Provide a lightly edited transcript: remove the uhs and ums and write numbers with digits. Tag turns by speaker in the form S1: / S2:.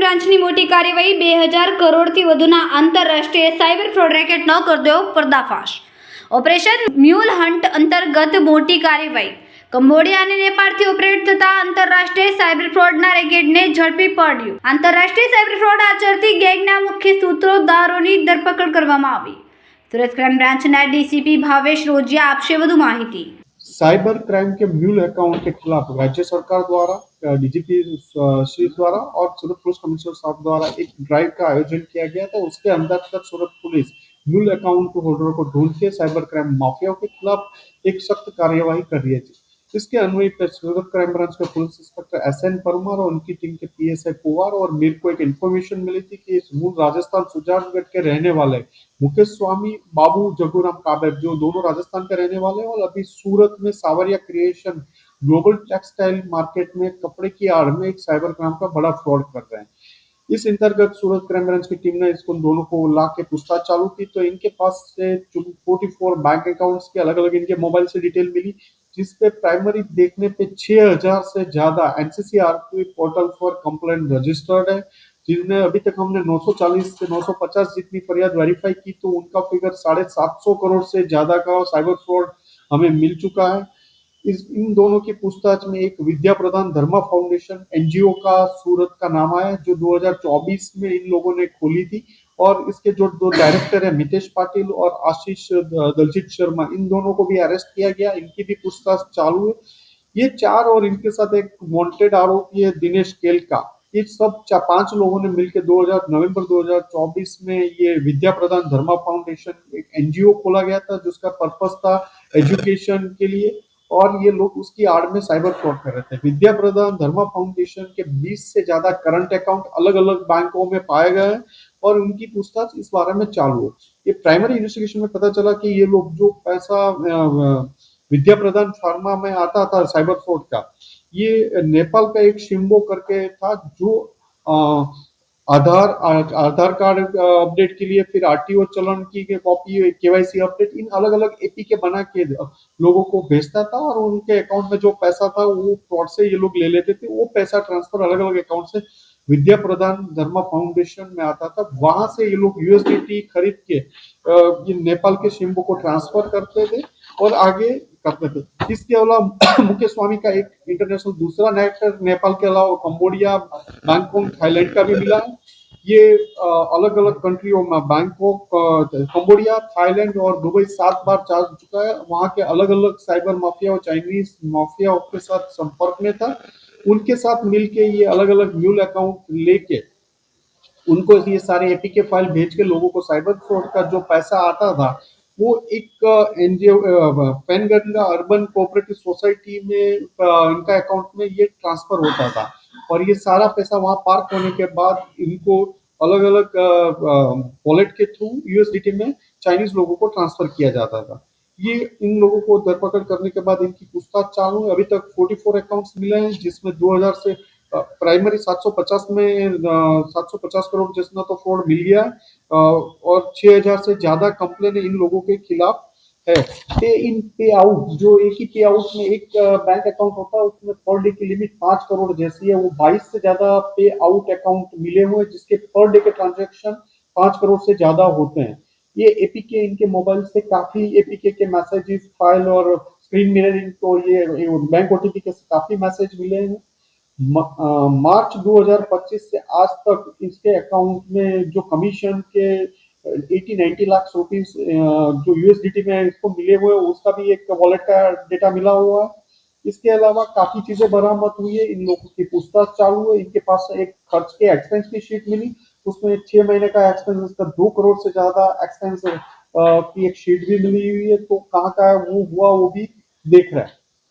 S1: બ્રાન્ચની મોટી કાર્યવાહી 2000 કરોડથી વધુના આંતરરાષ્ટ્રીય સાયબર ફ્રોડ રેકેટનો કર્યો પર્દાફાશ। ઓપરેશન મ્યુલ હન્ટ અંતર્ગત મોટી કાર્યવાહી। કંબોડિયા અને નેપાળથી ઓપરેટ થતા આંતરરાષ્ટ્રીય સાયબર ફ્રોડના રેકેટને ઝડપી પાડ્યું। આંતરરાષ્ટ્રીય સાયબર ફ્રોડ આચરતી ગેંગના મુખ્ય સૂત્રધારોની ધરપકડ કરવામાં આવી। સુરત ક્રાઇમ બ્રાન્ચના ડીસીપી ભાવેશ રોजिया આપશે વધુ માહિતી।
S2: साइबर क्राइम के म्यूल अकाउंट के खिलाफ राज्य सरकार द्वारा डीजीपी श्री द्वारा और सूरत पुलिस कमिश्नर साहब द्वारा एक ड्राइव का आयोजन किया गया था। उसके अंतर्गत सूरत पुलिस म्यूल अकाउंट होल्डर को ढूंढ के साइबर क्राइम माफियाओं के खिलाफ एक सख्त कार्यवाही कर रही है। इसके अन्वय पर सूरत क्राइम ब्रांच के पुलिस इंस्पेक्टर SN परमार और उनकी टीम के PSI पुवार और मेरे को एक इन्फॉर्मेशन मिली थी कि इस मूल राजस्थान सुजानगढ़ के रहने वाले मुकेश स्वामी बाबू जगूराम काबर, जो दोनों राजस्थान के रहने वाले हैं और अभी सूरत में सावरिया क्रिएशन ग्लोबल टेक्सटाइल मार्केट में कपड़े की आड़ में एक साइबर क्राइम का बड़ा फ्रॉड कर रहे हैं। इस अंतर्गत सूरत क्राइम ब्रांच की टीम ने इसको दोनों को ला के पूछताछ चालू की तो इनके पास से 44 बैंक अकाउंट्स के अलग अलग इनके मोबाइल से डिटेल मिली, जिसपे प्राइमरी देखने पे 6000 से ज्यादा NCCRP portal for complaint registered है, जिनमें अभी तक हमने 940 से 950 जितनी फरियाद वेरीफाई की तो उनका फिगर 750 करोड़ से ज्यादा का साइबर फ्रॉड हमें मिल चुका है। इन दोनों की पूछताछ में एक विद्या प्रदान धर्मा फाउंडेशन NGO का सूरत का नाम आया, जो 2024 में इन लोगों ने खोली थी और इसके जो दो डायरेक्टर है मितेश पाटिल और आशीष दलजीत शर्मा, इन दोनों को भी अरेस्ट किया गया। इनकी भी पूछताछ चालू है। ये चार और इनके साथ एक वांटेड आरोपी है दिनेश केलका। ये सब 5 लोगों ने मिलकर नवंबर 2024 में ये विद्या प्रदान धर्मा फाउंडेशन एक NGO खोला गया था, जिसका पर्पस था एजुकेशन के लिए और ये लोग उसकी आड़ में साइबर फ्रॉड कर रहे थे। विद्या प्रदान धर्मा फाउंडेशन के 20 से ज्यादा करंट अकाउंट अलग अलग बैंकों में पाए गए हैं और उनकी पूछताछ इस बारे में चालू है। ये प्राइमरी इन्वेस्टिगेशन में पता चला कि ये लोग जो पैसा विद्या प्रदान फार्मा में आता था साइबर फ्रॉड का, ये नेपाल का एक शिम्बो करके था, जो आधार कार्ड अपडेट के लिए, फिर RTO चलन की कॉपी, KYC अपडेट, इन अलग अलग APK बना के लोगों को भेजता था और उनके अकाउंट में जो पैसा था वो फ्रॉड से ये लोग ले लेते थे। वो पैसा ट्रांसफर अलग अलग अकाउंट से विद्या प्रदान धर्मा फाउंडेशन में आता था। वहां से ये लोग USDT खरीद के ये नेपाल के शिम्बो को ट्रांसफर करते थे और आगे करते थे। इसके अलावा मुकेश स्वामी का एक इंटरनेशनल दूसरा नेटवर्क नेपाल के अलावा कंबोडिया, बैंकॉक, थाईलैंड का भी मिला है। ये अलग अलग कंट्रियों में बैंकॉक, कंबोडिया, थाईलैंड और दुबई 7 बार जा चुका है। वहां के अलग अलग साइबर माफिया और चाइनीज माफिया के साथ संपर्क में था। उनके साथ मिलके ये अलग अलग म्यूल अकाउंट लेके उनको ये सारे APK फाइल भेज के लोगों को साइबर फ्रॉड का जो पैसा आता था वो एक NGO Penganga urban cooperative society में इनका अकाउंट में ये ट्रांसफर होता था और ये सारा पैसा वहां पार्क होने के बाद इनको अलग अलग वॉलेट के थ्रू USDT में चाइनीज लोगों को ट्रांसफर किया जाता था। ये इन लोगों को धरपकड़ करने के बाद इनकी पूछताछ चालू है। अभी तक 44 अकाउंट्स मिले हैं, जिसमें 2000 से प्राइमरी 750 में 750 करोड़ जितना तो फ्रॉड मिल गया और 6000 से ज्यादा कंप्लेन इन लोगों के खिलाफ है। पे इन पे आउट, जो एक ही पे आउट में एक बैंक अकाउंट होता है उसमें पर डे की लिमिट 5 करोड़ जैसी है, वो 22 से ज्यादा पे आउट अकाउंट मिले हुए जिसके पर डे के ट्रांजेक्शन 5 करोड़ से ज्यादा होते हैं। ये APK इनके मोबाइल से काफी APK के मैसेजेस, फाइल और स्क्रीन मिररिंग को ये बैंक OTP के काफी मैसेज मिले हैं। मार्च 2025 से आज तक इसके अकाउंट में जो कमीशन के 80-90 लाख रुपीस जो USDT में इसको मिले हुए उसका भी एक वॉलेट का डेटा मिला हुआ है। इसके अलावा काफी चीजें बरामद हुई है। इन लोगों की पूछताछ चालू है। इनके पास एक खर्च के एक्सपेंस की शीट मिली, उसमें 6 महीने का एक्सपेंस, उसका 2 करोड़ से ज्यादा एक्सपेंस की एक शीट भी मिली हुई है। तो कहाँ का वो हुआ वो भी देख रहा है।